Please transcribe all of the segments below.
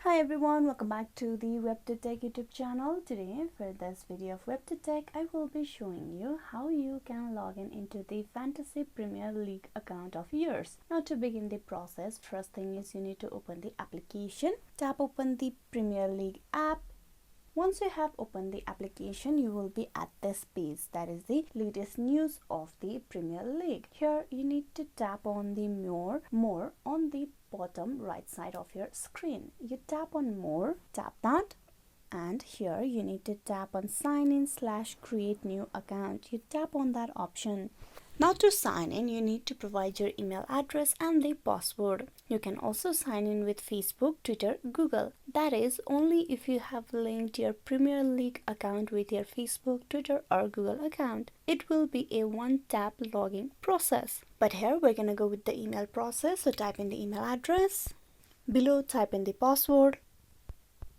Hi everyone, welcome back to the WebToTech YouTube channel. Today for this video of WebToTech, I will be showing you how you can log in into the Fantasy Premier League account of yours. Now to begin the process, first thing is you need to open the application. Tap open the Premier League app. Once you have opened the application, you will be at this page, that is the latest news of the Premier League. Here you need to tap on the more on the bottom right side of your screen. You tap on more, tap that, and here you need to tap on sign in / create new account. You tap on that option. Now to sign in, you need to provide your email address and the password. You can also sign in with Facebook, Twitter, Google. That is only if you have linked your Premier League account with your Facebook, Twitter or Google account. It will be a one-tap login process. But here we're going to go with the email process. So type in the email address. Below type in the password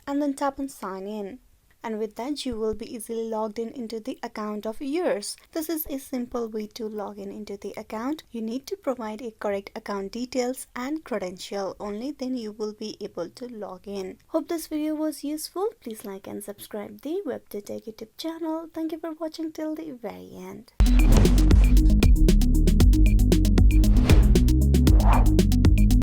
and then tap on sign in. And with that, you will be easily logged in into the account of yours. This is a simple way to log in into the account. You need to provide a correct account details and credential. Only then you will be able to log in. Hope this video was useful. Please like and subscribe the WebToTech YouTube channel. Thank you for watching till the very end.